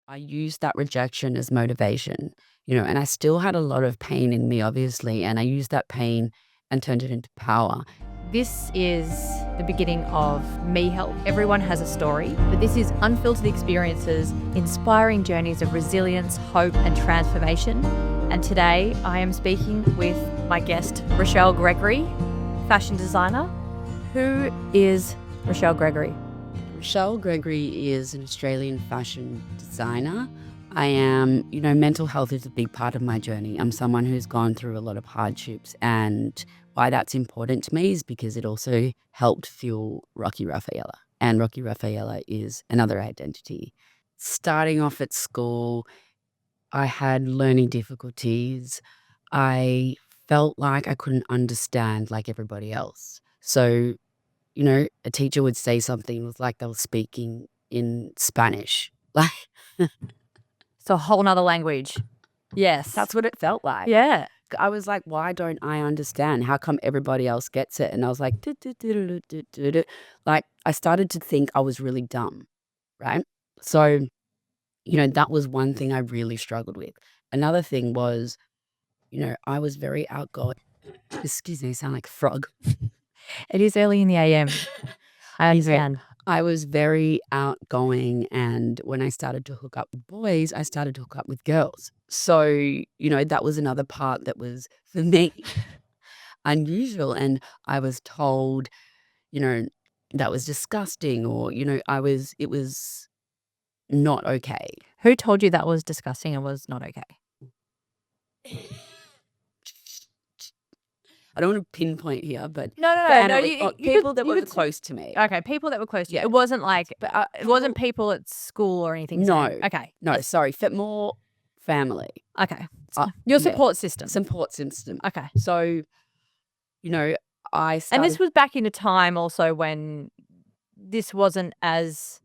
I used that rejection as motivation, and I still had a lot of pain in me, obviously, and I used that pain and turned it into power. This is the beginning of MeHelp. Everyone has a story, but this is unfiltered experiences, inspiring journeys of resilience, hope, and transformation. And today I am speaking with my guest, Rochelle Gregory, fashion designer. Who is Rochelle Gregory? Rochelle Gregory is an Australian fashion designer. I am, mental health is a big part of my journey. I'm someone who's gone through a lot of hardships, and why that's important to me is because it also helped fuel Rocky Rafaela. And Rocky Rafaela is another identity. Starting off at school, I had learning difficulties. I felt like I couldn't understand like everybody else. So, a teacher would say something, it was like they were speaking in Spanish. Like, It's a whole nother language. Yes. that's what it felt like. Yeah. I was like, why don't I understand? How come everybody else gets it? And I was like, like, I started to think I was really dumb, right? So, that was one thing I really struggled with. Another thing was, I was very outgoing. Excuse me, I sound like a frog. It is early in the AM. I understand. I was very outgoing, and when I started to hook up with boys, I started to hook up with girls. So, that was another part that was, for me, unusual. And I was told, that was disgusting, or, it was not okay. Who told you that was disgusting and was not okay? I don't want to pinpoint here, but No. people that were close to me. Okay, people that were close to you. Yeah. It wasn't like, it wasn't people at school or anything. No. Okay. No, sorry, more family. Okay. Your support system. Support system. Okay. So, I started. And this was back in a time also when this wasn't as,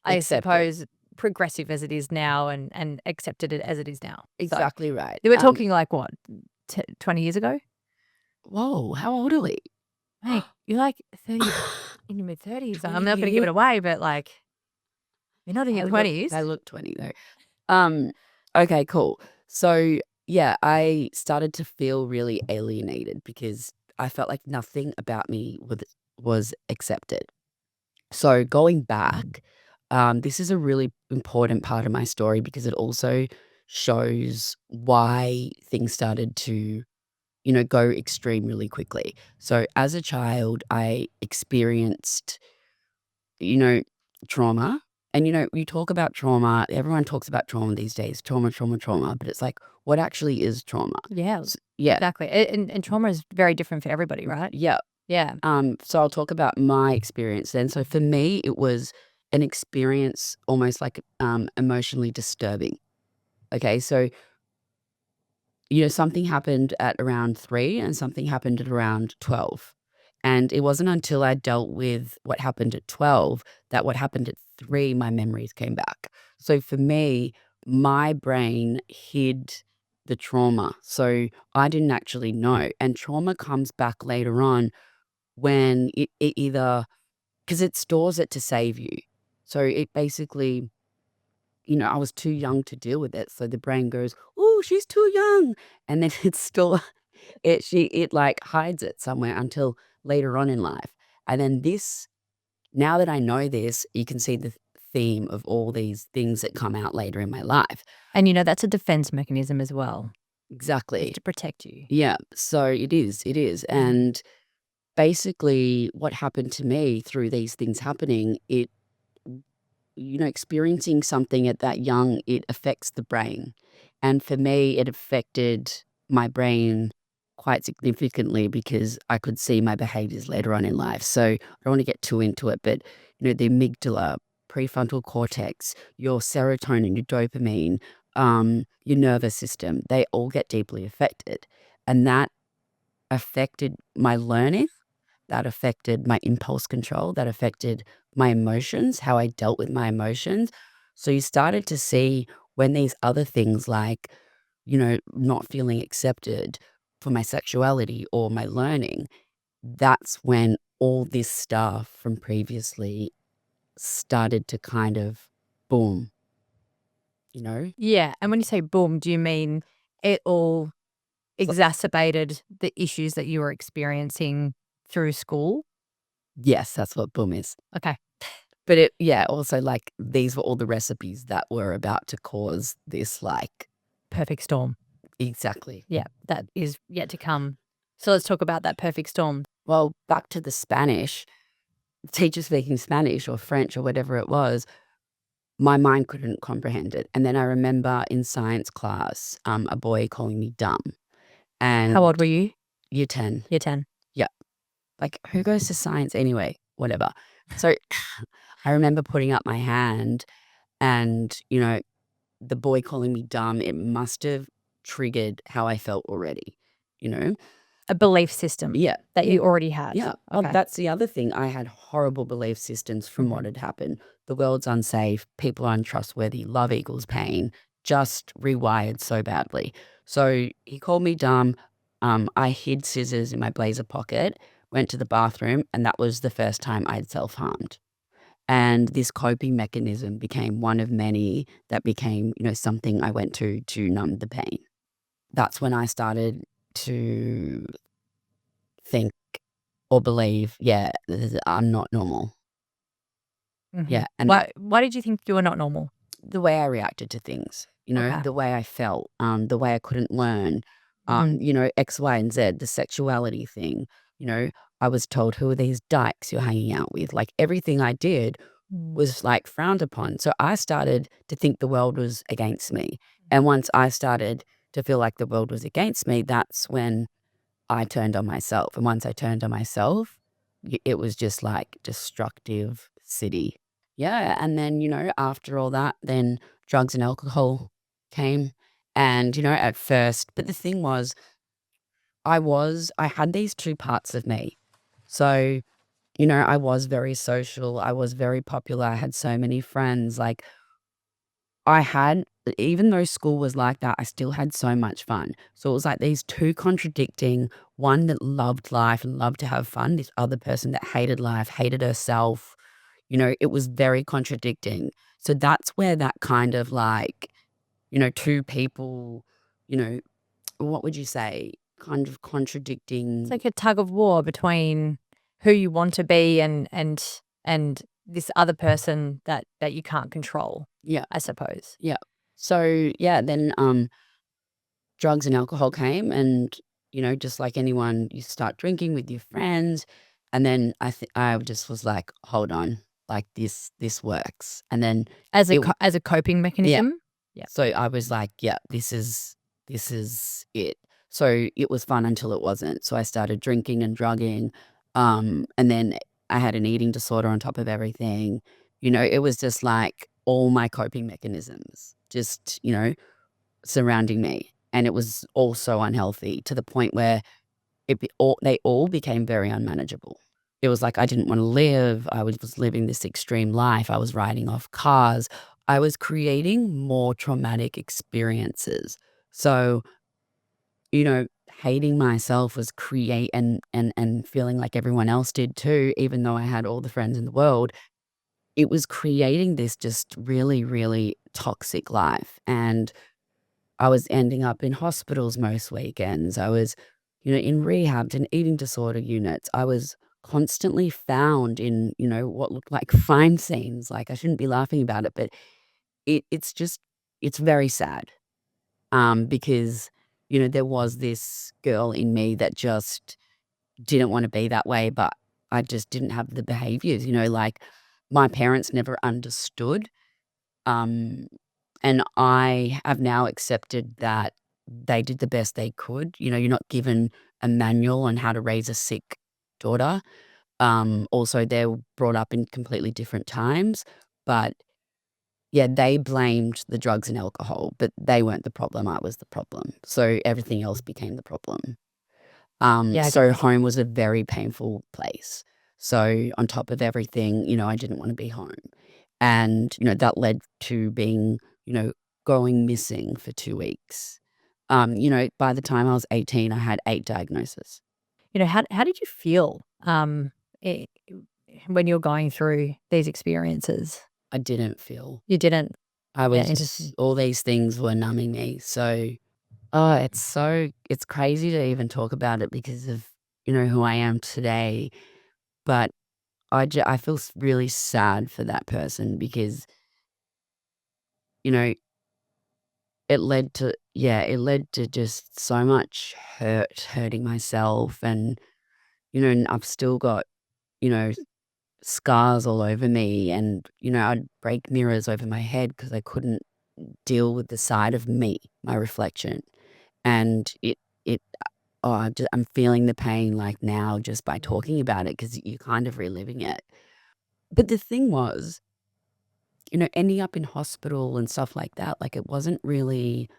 I Accepted. suppose, progressive as it is now and accepted it as it is now. Exactly right. They were talking like what, 20 years ago? Whoa, how old are we? Hey, you're like 30, in your mid-30s. I'm not going to give it away, but like, you're not in your 20s. I look 20 though. Okay, cool. So, yeah, I started to feel really alienated because I felt like nothing about me was accepted. So going back, this is a really important part of my story because it also shows why things started to, go extreme really quickly. So as a child, I experienced, trauma. And, you talk about trauma, everyone talks about trauma these days, trauma, but it's like, what actually is trauma? Yeah, Yeah. exactly. And trauma is very different for everybody, right? Yeah. Yeah. So I'll talk about my experience then. So for me, it was an experience almost like emotionally disturbing. Okay, so something happened at around 3 and something happened at around 12. And it wasn't until I dealt with what happened at 12 that what happened at 3, my memories came back. So for me, my brain hid the trauma. So I didn't actually know. And trauma comes back later on when it either, because it stores it to save you. So it basically, I was too young to deal with it. So the brain goes, oh, she's too young. And then it like hides it somewhere until later on in life. And then now that I know this, you can see the theme of all these things that come out later in my life. And that's a defense mechanism as well. Exactly. It's to protect you. Yeah. So it is. And basically what happened to me through these things happening, experiencing something at that young, it affects the brain. And for me, it affected my brain quite significantly because I could see my behaviors later on in life. So I don't want to get too into it, but, the amygdala, prefrontal cortex, your serotonin, your dopamine, your nervous system, they all get deeply affected. And that affected my learning. That affected my impulse control. That affected my emotions, how I dealt with my emotions. So you started to see when these other things like, not feeling accepted for my sexuality or my learning, that's when all this stuff from previously started to kind of boom. you know? Yeah. And when you say boom, do you mean it all exacerbated the issues that you were experiencing through school? Yes, that's what boom is. Okay. But it, yeah, also like these were all the recipes that were about to cause this, like, Perfect storm. exactly. Yeah. That is yet to come. So let's talk about that perfect storm. Well, back to the Spanish, teacher speaking Spanish or French or whatever it was, my mind couldn't comprehend it. And then I remember in science class, a boy calling me dumb. And How old were you? year 10. Year 10. Yeah. Like, who goes to science anyway? Whatever. So I remember putting up my hand and, the boy calling me dumb, it must have triggered how I felt already, you know? A belief system Yeah. that you already had. Yeah. Okay. Oh, that's the other thing. I had horrible belief systems from what had happened. The world's unsafe, people are untrustworthy, love equals pain, just rewired so badly. So he called me dumb. I hid scissors in my blazer pocket, went to the bathroom, and that was the first time I'd self-harmed. And this coping mechanism became one of many that became, something I went to numb the pain. That's when I started to think or believe, yeah, I'm not normal. Yeah, and Why did you think you were not normal? the way I reacted to things, Okay. the way I felt, the way I couldn't learn, X, Y, and Z, the sexuality thing, I was told, who are these dykes you're hanging out with? Like everything I did was like frowned upon. So I started to think the world was against me. And once I started to feel like the world was against me, that's when I turned on myself. And once I turned on myself, it was just like destructive city. Yeah. And then, after all that, then drugs and alcohol came. And, at first, but the thing was, I had these two parts of me. So, I was very social. I was very popular. I had so many friends. Like, I had, even though school was like that, I still had so much fun. So it was like these two contradicting, one that loved life and loved to have fun, this other person that hated life, hated herself. It was very contradicting. So that's where that kind of like, two people, you know, what would you say? Kind of contradicting. It's like a tug of war between who you want to be and this other person that you can't control, Yeah. I suppose. Yeah. So yeah, then drugs and alcohol came and, just like anyone, you start drinking with your friends. And then I just was like, hold on, like this works. And then As it, as a coping mechanism? Yeah. so I was like, yeah, this is it. So it was fun until it wasn't. So I started drinking and drugging. And then I had an eating disorder on top of everything. It was just like all my coping mechanisms just, surrounding me. And it was all so unhealthy to the point where they all became very unmanageable. It was like I didn't want to live. I was living this extreme life. I was riding off cars. I was creating more traumatic experiences. So, hating myself was create and feeling like everyone else did too, even though I had all the friends in the world. It was creating this just really, really toxic life. And I was ending up in hospitals most weekends. I was, in rehab and eating disorder units. I was constantly found in, what looked like crime scenes. Like I shouldn't be laughing about it, but it's very sad. Because, there was this girl in me that just didn't want to be that way, but I just didn't have the behaviors, like my parents never understood. Um, and I have now accepted that they did the best they could. You're not given a manual on how to raise a sick daughter. Also, they're brought up in completely different times. But yeah, they blamed the drugs and alcohol, but they weren't the problem. I was the problem. So everything else became the problem. Yeah. So home was a very painful place. So on top of everything, I didn't want to be home. And, that led to being, going missing for 2 weeks. By the time I was 18, I had 8 diagnoses. How did you feel i when you're going through these experiences? I didn't feel. You didn't? I Yeah, was interesting. all these things were numbing me. So, oh, it's crazy to even talk about it because of, who I am today. But I feel really sad for that person because, you know, it led to just so much hurting myself. And, and I've still got, you know, scars all over me. And, I'd break mirrors over my head because I couldn't deal with the side of me, my reflection. And it, oh, I'm feeling the pain like now just by talking about it because you're kind of reliving it. But the thing was, ending up in hospital and stuff like that, like it wasn't really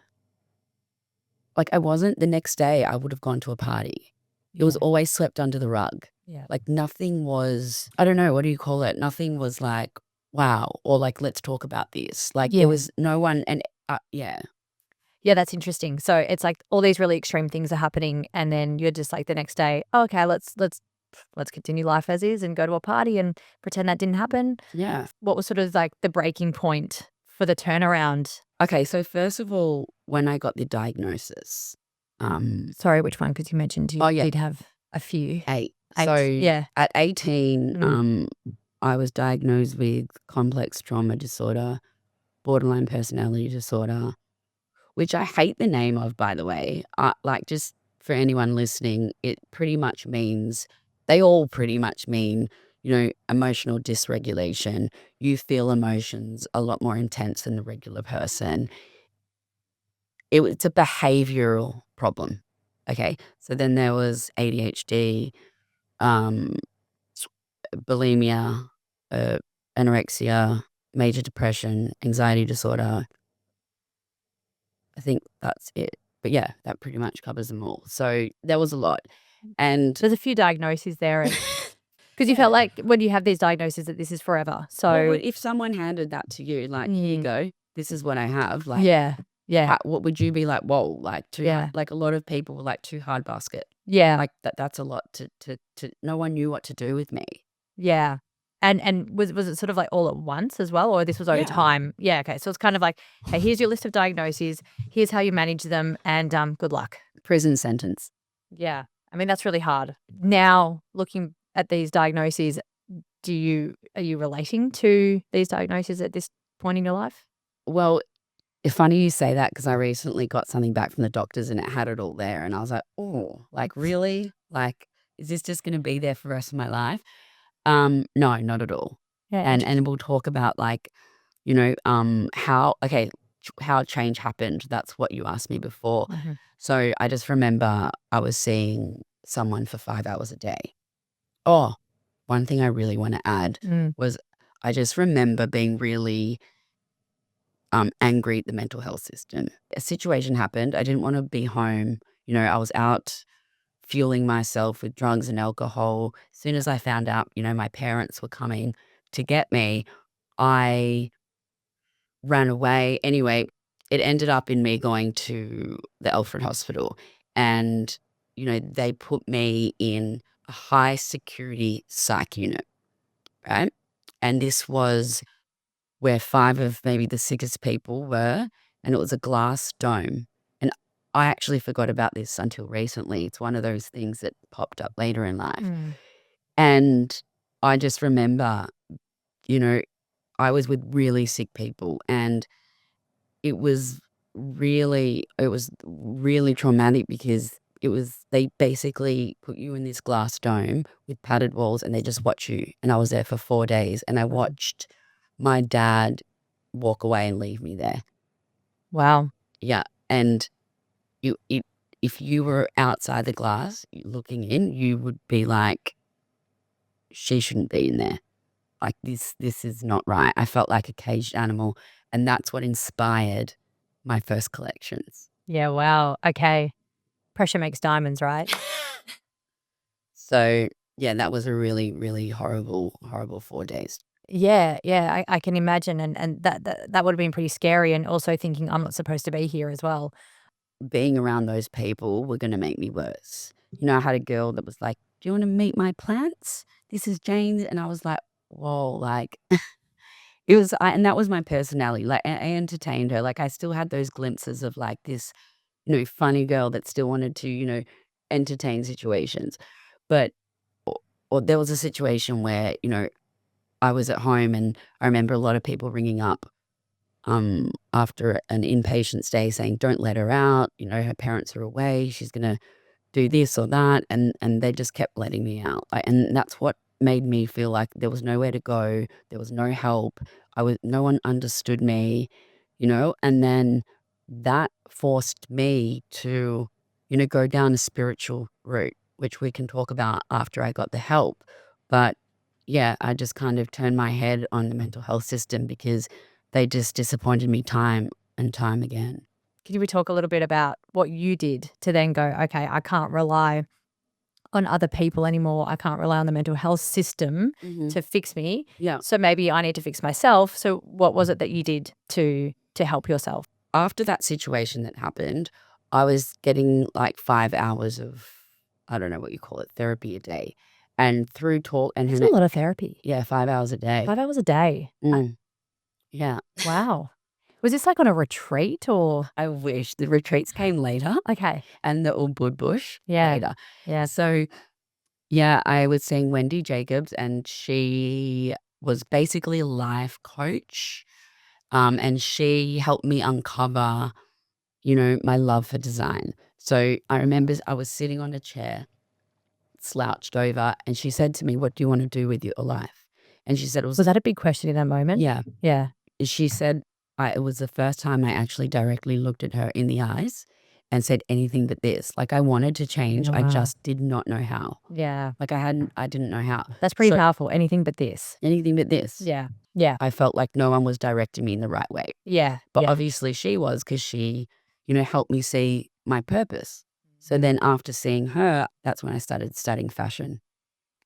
like I wasn't the next day I would have gone to a party. It was Yeah. always swept under the rug. Yeah. Like nothing was, I don't know, what do you call it? Nothing was like, wow, or like, let's talk about this. Like there Yeah. was no one, and yeah. Yeah, that's interesting. So it's like all these really extreme things are happening, and then you're just like the next day, oh, okay, let's continue life as is and go to a party and pretend that didn't happen. Yeah. What was sort of like the breaking point for the turnaround? Okay, so first of all, when I got the diagnosis, Sorry, which one? Because you mentioned you oh yeah, did have a few. 8. 8. So Yeah. at 18, Mm. I was diagnosed with complex trauma disorder, borderline personality disorder, which I hate the name of, by the way. Like, just for anyone listening, they all pretty much mean, emotional dysregulation. You feel emotions a lot more intense than the regular person. It's a behavioral problem. Okay. So then there was ADHD, um, bulimia, uh, anorexia, major depression, anxiety disorder. I think that's it. But yeah, that pretty much covers them all. So there was a lot. And There's a few diagnoses there, and because you yeah. felt like when you have these diagnoses that this is forever. So If someone handed that to you, like, here you go, this is what I have, like, yeah, yeah, what would you be like? Whoa, like yeah, like a lot of people were like too hard basket. yeah. Like that's a lot no one knew what to do with me. Yeah. And was it sort of like all at once as well, or this was over Yeah. time? Yeah, okay. So it's kind of like, hey, here's your list of diagnoses, here's how you manage them, and good luck. Prison sentence. Yeah. I mean, that's really hard. Now, looking at these diagnoses, are you relating to these diagnoses at this point in your life? Well, it's funny you say that because I recently got something back from the doctors and it had it all there. And I was like, oh, like really? Like, is this just going to be there for the rest of my life? No, not at all. Yeah, And we'll talk about like, how change happened. That's what you asked me before. Mhm. So I just remember I was seeing someone for 5 hours a day. Oh, one thing I really want to add Mm. was I just remember being really angry at the mental health system. A situation happened. I didn't want to be home. I was out fueling myself with drugs and alcohol. As soon as I found out, my parents were coming to get me, I ran away. Anyway, it ended up in me going to the Alfred Hospital and, they put me in a high security psych unit, right? And this was where 5 of maybe the sickest people were, and it was a glass dome. And I actually forgot about this until recently. It's one of those things that popped up later in life. Mm. And I just remember, you know, I was with really sick people and it was really traumatic because they basically put you in this glass dome with padded walls and they just watch you. And I was there for 4 days and I watched my dad walk away and leave me there. Wow. Yeah. And you it if you were outside the glass looking in, you would be like, she shouldn't be in there. Like this is not right. I felt like a caged animal. And that's what inspired my first collections. Yeah, wow. Okay. Pressure makes diamonds, right? So yeah, that was a really, really horrible, horrible 4 days. Yeah, yeah, I can imagine, and that would have been pretty scary, and also thinking I'm not supposed to be here as well. Being around those people were gonna make me worse. I had a girl that was like, "Do you wanna meet my plants? This is Jane." And I was like, "Whoa," like It was, and that was my personality. Like, I entertained her. Like, I still had those glimpses of like this, funny girl that still wanted to, entertain situations. But or there was a situation where, I was at home and I remember a lot of people ringing up after an inpatient stay saying, don't let her out. Her parents are away. She's going to do this or that, and they just kept letting me out. And that's what made me feel like there was nowhere to go. There was no help. No one understood me, and then that forced me to, go down a spiritual route, which we can talk about after I got the help. But yeah, I just kind of turned my head on the mental health system because they just disappointed me time and time again. Could we talk a little bit about what you did to then go, okay, I can't rely on other people anymore. I can't rely on the mental health system to fix me. Yeah. So maybe I need to fix myself. So what was it that you did to help yourself? After that situation that happened, I was getting like 5 hours of, I don't know what you call it, therapy a day. And through talk and That's a lot of therapy. yeah, 5 hours a day. 5 hours a day. Yeah. Wow. Was this like on a retreat or? I wish the retreats came later Okay. and the Ubud Bush Yeah. later. Yeah. So yeah, I was seeing Wendy Jacobs, and she was basically a life coach. And she helped me uncover, my love for design. So I remember I was sitting on a chair, slouched over, and she said to me, what do you want to do with your life? And she said, Was that a big question in that moment? Yeah. Yeah. She said, it was the first time I actually directly looked at her in the eyes and said anything but this. Like, I wanted to change. Oh, I wow. just did not know how. Yeah. Like, I didn't know how. That's pretty powerful. Anything but this. Anything but this. Yeah. Yeah. I felt like no one was directing me in the right way. Yeah. But obviously she was, because she, helped me see my purpose. So then after seeing her, that's when I started studying fashion.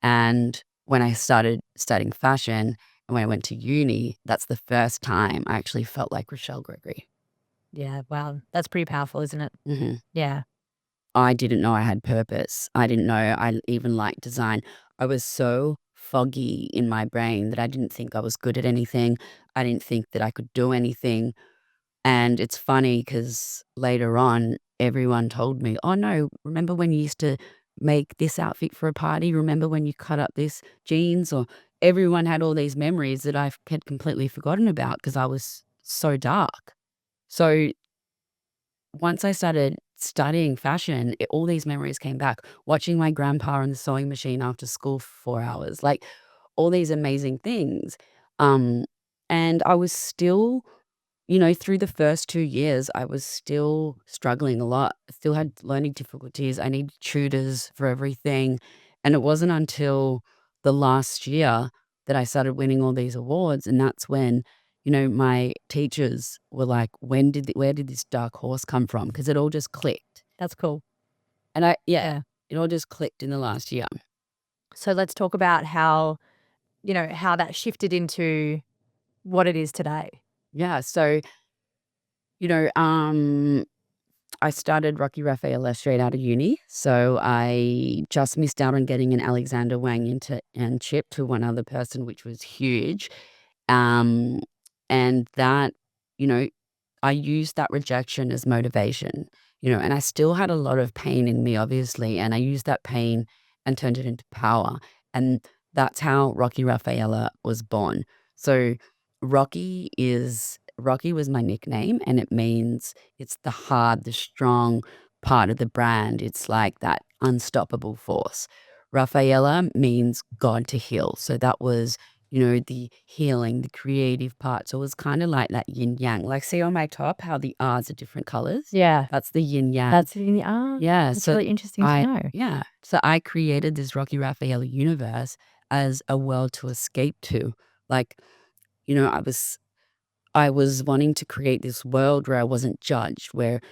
And when I started studying fashion and when I went to uni, that's the first time I actually felt like Rochelle Gregory. Yeah. Wow. That's pretty powerful, isn't it? Mm-hmm. Yeah. I didn't know I had purpose. I didn't know I even liked design. I was so foggy in my brain that I didn't think I was good at anything. I didn't think that I could do anything. And it's funny because later on, everyone told me, oh no, remember when you used to make this outfit for a party? Remember when you cut up this jeans? Or everyone had all these memories that I had completely forgotten about because I was so dark. So once I started studying fashion, all these memories came back. Watching my grandpa on the sewing machine after school for 4 hours, like all these amazing things. And I was still, through the first 2 years, I was still struggling a lot. I still had learning difficulties. I needed tutors for everything. And it wasn't until the last year that I started winning all these awards. And that's when, my teachers were like, where did this dark horse come from? Because it all just clicked. That's cool. And it all just clicked in the last year. So let's talk about how, how that shifted into what it is today. Yeah. So, I started Rocky Rafaela straight out of uni. So I just missed out on getting an Alexander Wang and chip to one other person, which was huge. And that, I used that rejection as motivation, and I still had a lot of pain in me, obviously. And I used that pain and turned it into power. And that's how Rocky Rafaela was born. So Rocky was my nickname, and it means it's the hard, the strong part of the brand. It's like that unstoppable force. Rafaela means God to heal. So that was, the healing, the creative part. So it was kind of like that yin yang. Like, see on my top how the R's are different colors? Yeah. That's the yin yang. That's in the R. Yeah. That's really interesting to know. Yeah. So I created this Rocky Rafaela universe as a world to escape to. Like, I was wanting to create this world where I wasn't judged, where,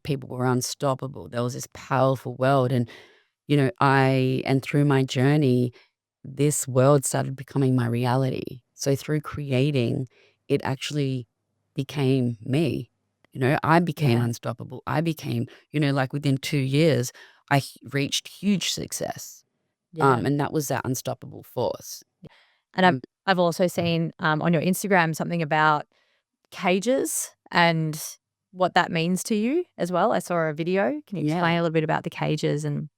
people were unstoppable. There was this powerful world. And, and through my journey, this world started becoming my reality. So through creating, it actually became me. I became unstoppable. I became, like within 2 years, reached huge success. Yeah. And that was that unstoppable force. And I've also seen on your Instagram something about cages and what that means to you as well. I saw a video. Can you explain a little bit about the cages and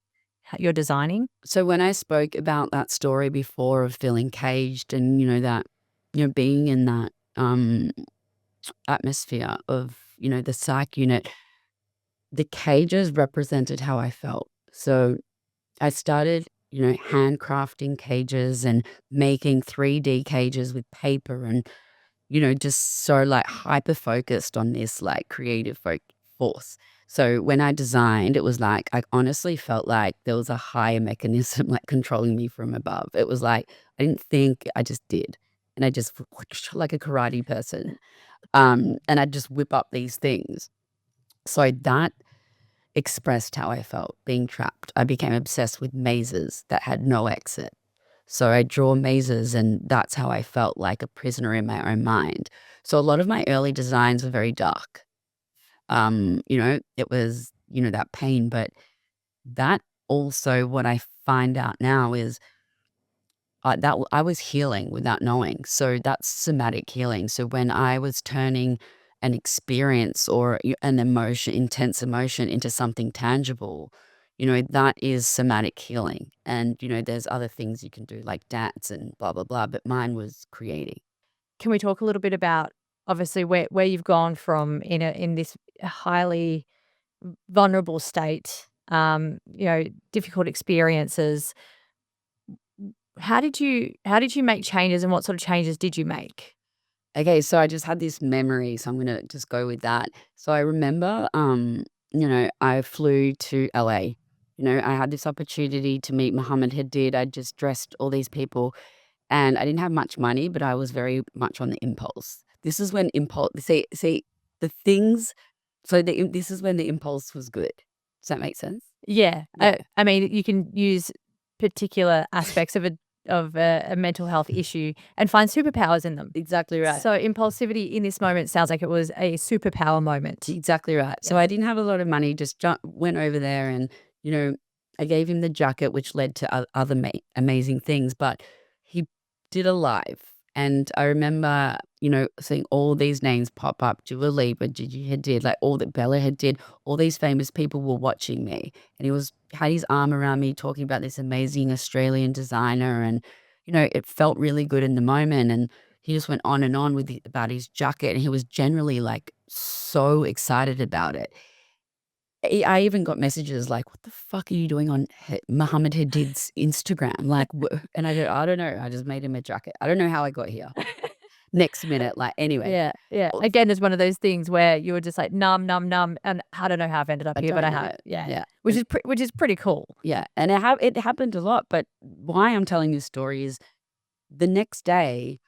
how you're designing? So when I spoke about that story before of feeling caged and, that, being in that atmosphere of, the psych unit, the cages represented how I felt. So I started, handcrafting cages and making 3D cages with paper and, just so like hyper focused on this like creative force. So when I designed, it was like I honestly felt like there was a higher mechanism like controlling me from above. It was like I didn't think, I just did. And I just like a karate person. And I'd just whip up these things. So that expressed how I felt being trapped. I became obsessed with mazes that had no exit. So I draw mazes, and that's how I felt like a prisoner in my own mind. So a lot of my early designs were very dark. It was, that pain, but that also what I find out now is that I was healing without knowing. So that's somatic healing. So when I was turning an experience or an emotion, intense emotion into something tangible, that is somatic healing. And, there's other things you can do like dance and blah, blah, blah. But mine was creating. Can we talk a little bit about obviously where you've gone from in this highly vulnerable state, difficult experiences. How did you make changes, and what sort of changes did you make? Okay, so I just had this memory, so I'm gonna just go with that. So I remember, I flew to LA. I had this opportunity to meet Muhammad Hadid. I just dressed all these people, and I didn't have much money, but I was very much on the impulse. This is when impulse. See the things. So this is when the impulse was good. Does that make sense? Yeah. I mean, you can use particular aspects of a mental health issue and find superpowers in them. Exactly right. So impulsivity in this moment sounds like it was a superpower moment. Exactly right. So I didn't have a lot of money, just went over there and, I gave him the jacket, which led to other amazing things, but he did a live. And I remember, seeing all these names pop up, Lipa, Gigi Hadid, like all that Bella Hadid, all these famous people were watching me. And he had his arm around me talking about this amazing Australian designer. And, it felt really good in the moment. And he just went on and on about his jacket. And he was generally like so excited about it. I even got messages like, "What the fuck are you doing on Muhammad Hadid's Instagram?" Like, and I go, "I don't know. I just made him a jacket. I don't know how I got here." Next minute, like, anyway. Yeah, yeah. Again, it's one of those things where you were just like numb, and I don't know how I've ended up here, but I have. Yeah, which is pretty cool. Yeah, and it happened a lot. But why I'm telling this story is the next day,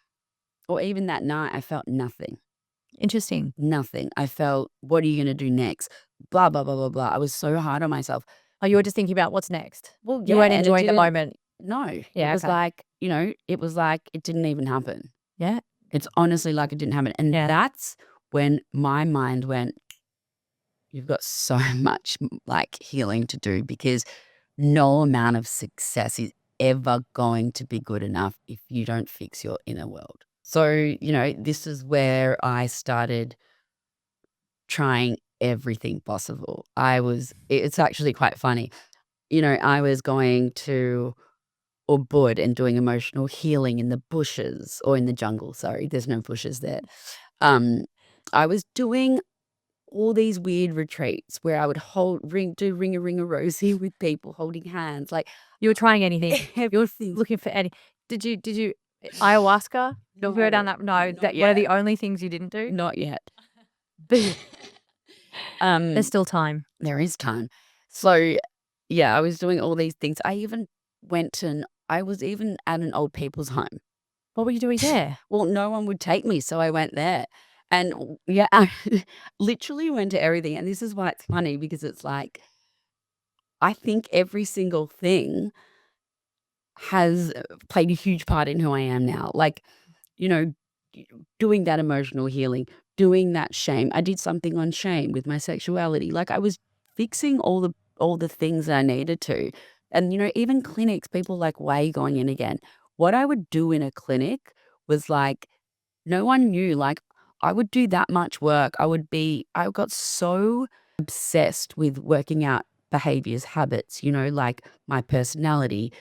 or even that night, I felt nothing. Interesting. Nothing. I felt, what are you going to do next? Blah, blah, blah, blah, blah. I was so hard on myself. Oh, you were just thinking about what's next. Well, you weren't enjoying the moment. No. Yeah, it was like, it was like it didn't even happen. Yeah. It's honestly like it didn't happen. And that's when my mind went, you've got so much like healing to do, because no amount of success is ever going to be good enough if you don't fix your inner world. So, this is where I started trying everything possible. It's actually quite funny. I was going to Ubud and doing emotional healing in the bushes, or in the jungle. Sorry, there's no bushes there. I was doing all these weird retreats where I would do ring a rosy with people holding hands. Like, you were trying anything. You were looking for any. Did you ayahuasca? No, go down that? No, that one of the only things you didn't do. Not yet. There's still time. There is time. So, yeah, I was doing all these things. I was even at an old people's home. What were you doing there? Well, no one would take me, so I went there. And yeah, I literally went to everything. And this is why it's funny, because it's like, I think every single thing has played a huge part in who I am now. Like, doing that emotional healing, doing that shame. I did something on shame with my sexuality. Like, I was fixing all the things that I needed to. And, even clinics, people like Way going in again. what I would do in a clinic was like, no one knew. Like, I would do that much work. I got so obsessed with working out behaviors, habits, like my personality.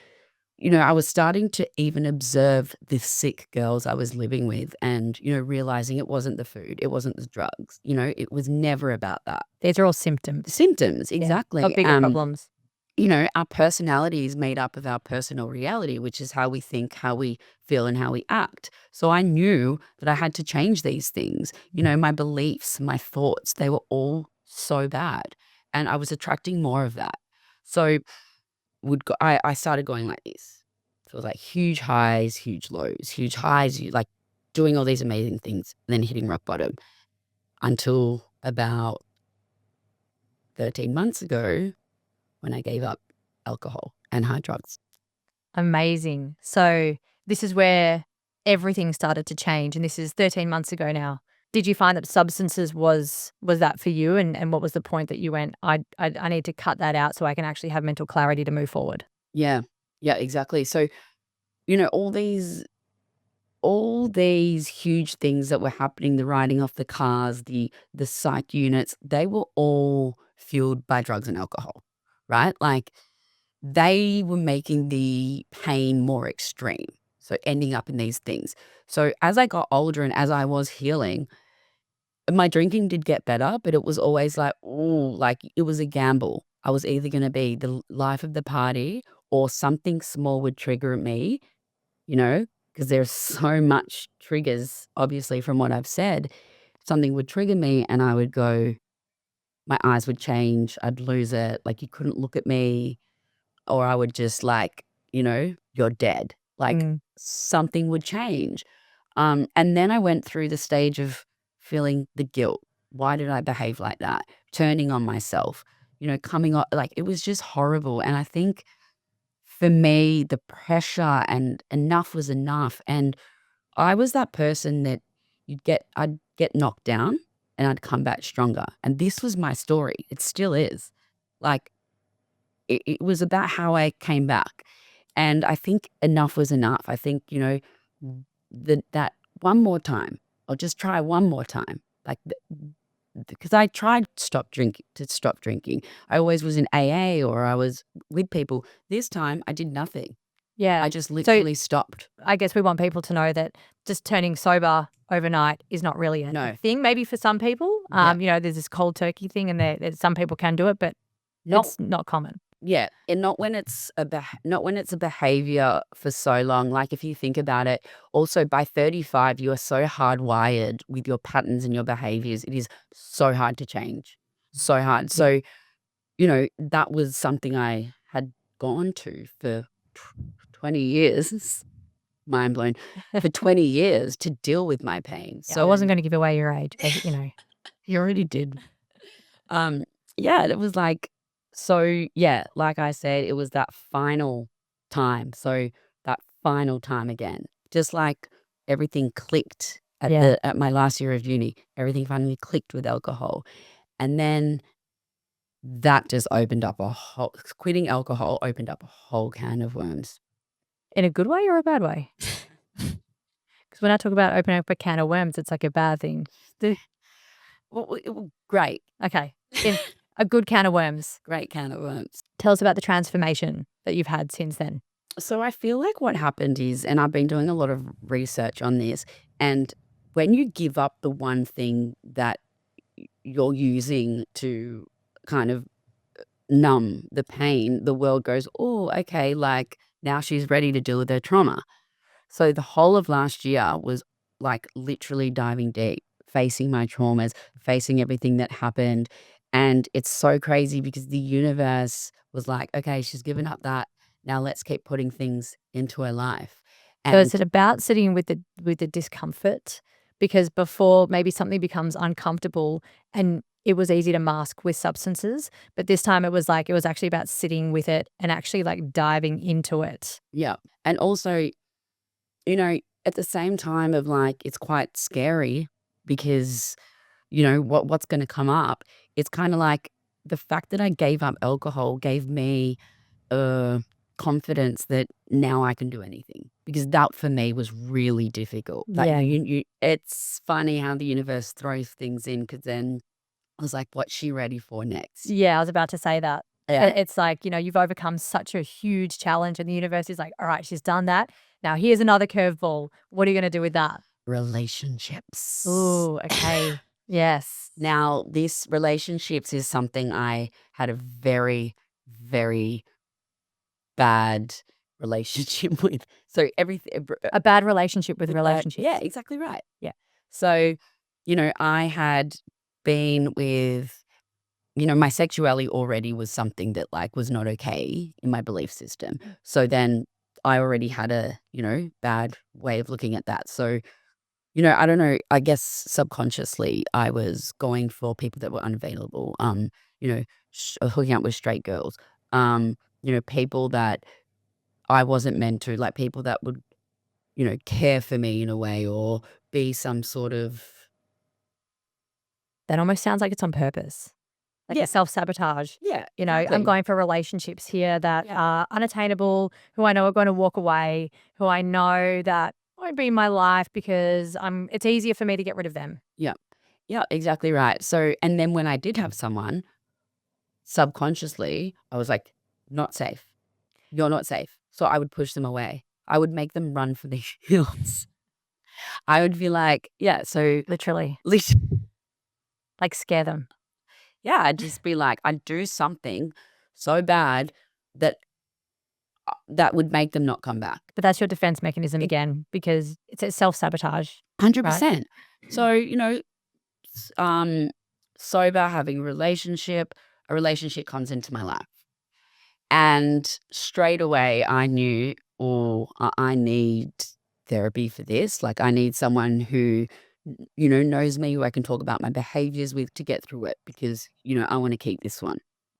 I was starting to even observe the sick girls I was living with and, realizing it wasn't the food, it wasn't the drugs, it was never about that. These are all symptoms. Symptoms, Yeah, exactly. of bigger problems. Our personality is made up of our personal reality, which is how we think, how we feel, and how we act. So I knew that I had to change these things. My beliefs, my thoughts, they were all so bad. And I was attracting more of that. So I started going like this. So it was like huge highs, huge lows, huge highs, like doing all these amazing things, and then hitting rock bottom until about 13 months ago when I gave up alcohol and hard drugs. Amazing. So this is where everything started to change, and this is 13 months ago now. Did you find that substances was that for you, and what was the point that you went, I need to cut that out so I can actually have mental clarity to move forward? Yeah. Yeah, exactly. So, all these huge things that were happening, the riding off the cars, the psych units, they were all fueled by drugs and alcohol, right? Like they were making the pain more extreme. So ending up in these things. So as I got older and as I was healing, my drinking did get better, but it was always like, ooh, like it was a gamble. I was either going to be the life of the party or something small would trigger me, because there's so much triggers, obviously, from what I've said. Something would trigger me and I would go, my eyes would change. I'd lose it. Like you couldn't look at me, or I would just like, you're dead. Like something would change. And then I went through the stage of feeling the guilt. Why did I behave like that? Turning on myself, coming on, like it was just horrible. And I think for me, the pressure and enough was enough. And I was that person that I'd get knocked down and I'd come back stronger. And this was my story. It still is. Like it was about how I came back. And I think enough was enough. I think, that one more time, I'll just try one more time. Like, because I tried to stop drinking. I always was in AA or I was with people. This time I did nothing. Yeah. I just literally stopped. I guess we want people to know that just turning sober overnight is not really a thing. Maybe for some people, there's this cold turkey thing, and there's some people can do it, but it's not common. Yeah, and not when it's a behavior for so long. Like if you think about it, also by 35, you are so hardwired with your patterns and your behaviors. It is so hard to change, so hard. So, that was something I had gone to for 20 years. Mind blown. For 20 years to deal with my pain. So I wasn't going to give away your age, you already did. Yeah, it was like. So, yeah, like I said, it was that final time. So that final time again, just like everything clicked at my last year of uni, everything finally clicked with alcohol. And then that just opened up quitting alcohol opened up a whole can of worms. In a good way or a bad way? Because when I talk about opening up a can of worms, it's like a bad thing. Great. Okay. A good can of worms. Great can of worms. Tell us about the transformation that you've had since then. So I feel like what happened is, and I've been doing a lot of research on this, and when you give up the one thing that you're using to kind of numb the pain, the world goes, oh, okay, like now she's ready to deal with her trauma. So the whole of last year was like literally diving deep, facing my traumas, facing everything that happened. And it's so crazy because the universe was like, okay, she's given up that. Now let's keep putting things into her life. So is it about sitting with the discomfort? Because before maybe something becomes uncomfortable and it was easy to mask with substances, but this time it was actually about sitting with it and actually like diving into it. Yeah. And also, at the same time of like, it's quite scary because, what's going to come up. It's kind of like the fact that I gave up alcohol gave me confidence that now I can do anything because that for me was really difficult. Like, Yeah. it's funny how the universe throws things in, because then I was like, what's she ready for next? Yeah, I was about to say that. Yeah. It's like, you've overcome such a huge challenge and the universe is like, all right, she's done that. Now here's another curveball. What are you going to do with that? Relationships. Ooh, okay. Yes. Now, this relationships is something I had a very, very bad relationship with. So everything, A bad relationship with relationships. yeah, exactly right. Yeah. So, I had been with, my sexuality already was something that like was not okay in my belief system. So then I already had a, bad way of looking at that. So, I don't know, I guess subconsciously I was going for people that were unavailable, hooking up with straight girls, people that I wasn't meant to, like people that would, care for me in a way, or be some sort of, That almost sounds like it's on purpose. Like yeah, a self-sabotage. yeah, I'm exactly. going for relationships here that Yeah. are unattainable, who I know are going to walk away, who I know that won't be in my life because it's easier for me to get rid of them. Yeah. Yeah, exactly right. So, and then when I did have someone, subconsciously, I was like, not safe. You're not safe. So I would push them away. I would make them run for the hills. I would be like, yeah, so Literally. Like scare them. yeah, I'd just be like, I'd do something so bad that that would make them not come back. But that's your defense mechanism again, because it's a self-sabotage. 100%. So, sober, having a relationship comes into my life. And straight away I knew, oh, I need therapy for this. Like, I need someone who, knows me, who I can talk about my behaviors with to get through it, because, I want to keep this one.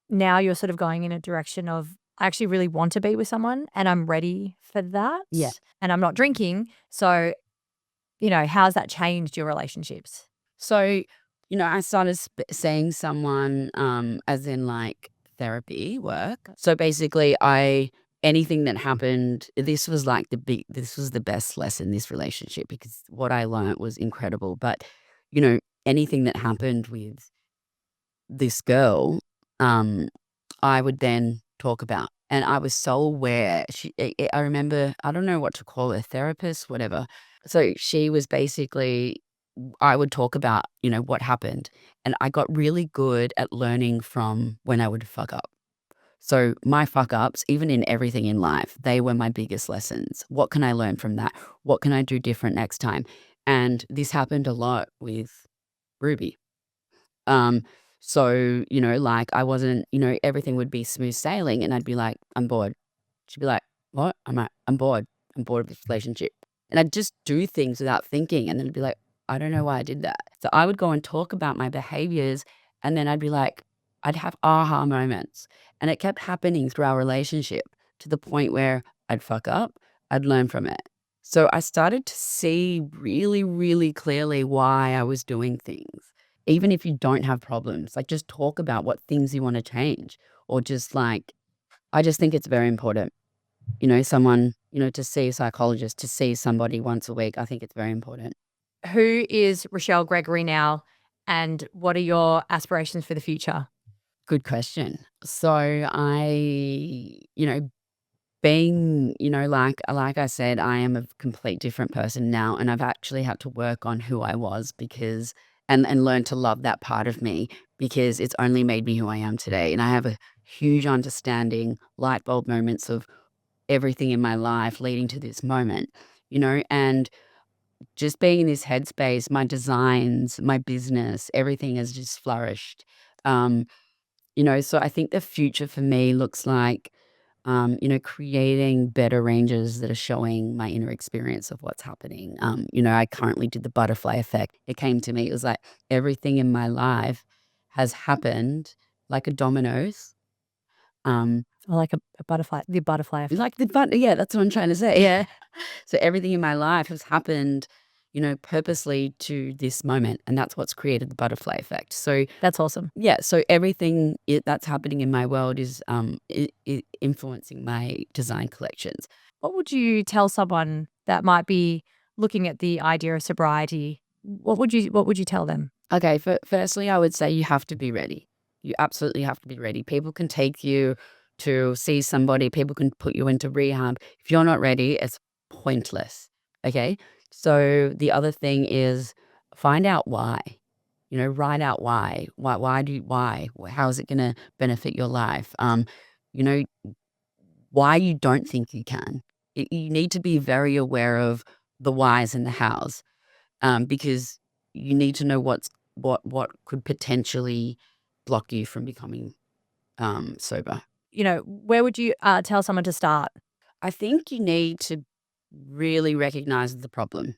Now you're sort of going in a direction of, I actually really want to be with someone and I'm ready for that. Yeah. And I'm not drinking. So, how's that changed your relationships? So, I started seeing someone, as in like therapy work. So basically, anything that happened, this was the best lesson, this relationship, because what I learned was incredible. But, anything that happened with this girl, I would then talk about. And I was so aware. I remember, I don't know what to call her, therapist, whatever. So she was basically, I would talk about, what happened. And I got really good at learning from when I would fuck up. So my fuck ups, even in everything in life, they were my biggest lessons. What can I learn from that? What can I do different next time? And this happened a lot with Ruby. Um, so, like I wasn't, everything would be smooth sailing and I'd be like, I'm bored. She'd be like, what? I'm like, I'm bored. I'm bored of this relationship. And I'd just do things without thinking. And then I'd be like, I don't know why I did that. So I would go and talk about my behaviors. And then I'd be like, I'd have aha moments. And it kept happening through our relationship, to the point where I'd fuck up, I'd learn from it. So I started to see really, really clearly why I was doing things. Even if you don't have problems, like, just talk about what things you want to change, or just like, I just think it's very important. Someone, to see a psychologist, to see somebody once a week, I think it's very important. Who is Rochelle Gregory now and what are your aspirations for the future? Good question. So I, being, like I said, I am a complete different person now, and I've actually had to work on who I was, because and learn to love that part of me, because it's only made me who I am today. And I have a huge understanding, light bulb moments of everything in my life leading to this moment, and just being in this headspace, my designs, my business, everything has just flourished. Um, so I think the future for me looks like, creating better ranges that are showing my inner experience of what's happening. I currently did the butterfly effect. It came to me, it was like everything in my life has happened like a dominoes. Or like a butterfly, the butterfly effect. Yeah, that's what I'm trying to say. Yeah. So everything in my life has happened, purposely to this moment, and that's what's created the butterfly effect. So That's awesome. yeah, so everything that's happening in my world is influencing my design collections. What would you tell someone that might be looking at the idea of sobriety? What would you tell them? Okay, firstly, I would say you have to be ready. You absolutely have to be ready. People can take you to see somebody, people can put you into rehab. If you're not ready, it's pointless. Okay. So the other thing is find out why. Write out why. Why? How is it going to benefit your life? You know, why you don't think you can. You need to be very aware of the whys and the hows, because you need to know what could potentially block you from becoming sober. Where would you tell someone to start? I think you need to really recognize the problem.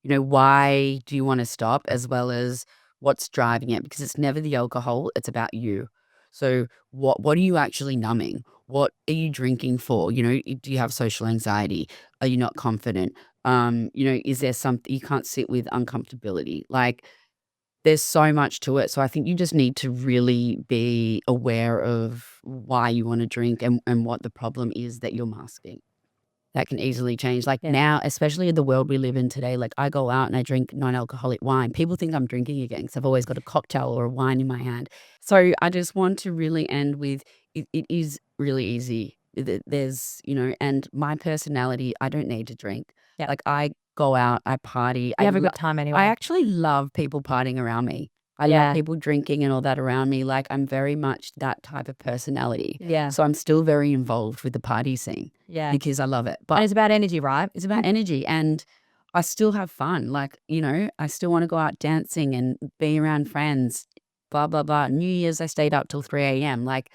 Why do you want to stop, as well as what's driving it? Because it's never the alcohol, it's about you. So what are you actually numbing? What are you drinking for? Do you have social anxiety? Are you not confident? Is there something you can't sit with uncomfortability? Like, there's so much to it. So I think you just need to really be aware of why you want to drink, and what the problem is that you're masking. That can easily change. Like, Yeah. now, especially in the world we live in today, like, I go out and I drink non-alcoholic wine. People think I'm drinking again because I've always got a cocktail or a wine in my hand. So I just want to really end with it is really easy. There's, and my personality, I don't need to drink. Yeah. Like, I go out, I party. You have a good time anyway. I actually love people partying around me. I love people drinking and all that around me. Like, I'm very much that type of personality. Yeah. So I'm still very involved with the party scene. Yeah. Because I love it. And But it's about energy, right? it's about energy, and I still have fun. Like, I still want to go out dancing and be around friends, blah, blah, blah. New Year's, I stayed up till 3 a.m. Like,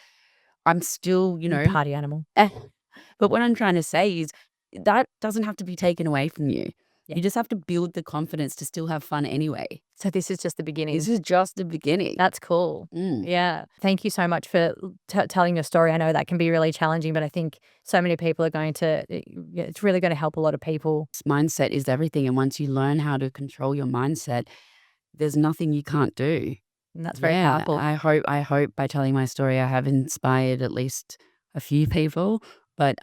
I'm still, Party animal. but what I'm trying to say is that doesn't have to be taken away from you. Yeah. You just have to build the confidence to still have fun anyway. So this is just the beginning. This is just the beginning. That's cool. Yeah. Thank you so much for telling your story. I know that can be really challenging, but I think so many people are going to, it's really going to help a lot of people. Mindset is everything. And once you learn how to control your mindset, there's nothing you can't do. And that's very powerful. I hope by telling my story, I have inspired at least a few people. But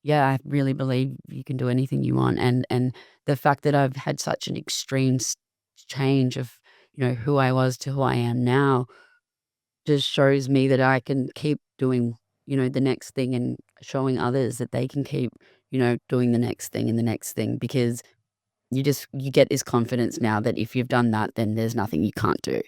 yeah, I really believe you can do anything you want. And the fact that I've had such an extreme change of, who I was to who I am now, just shows me that I can keep doing, the next thing, and showing others that they can keep, doing the next thing and the next thing, because you get this confidence now that if you've done that, then there's nothing you can't do.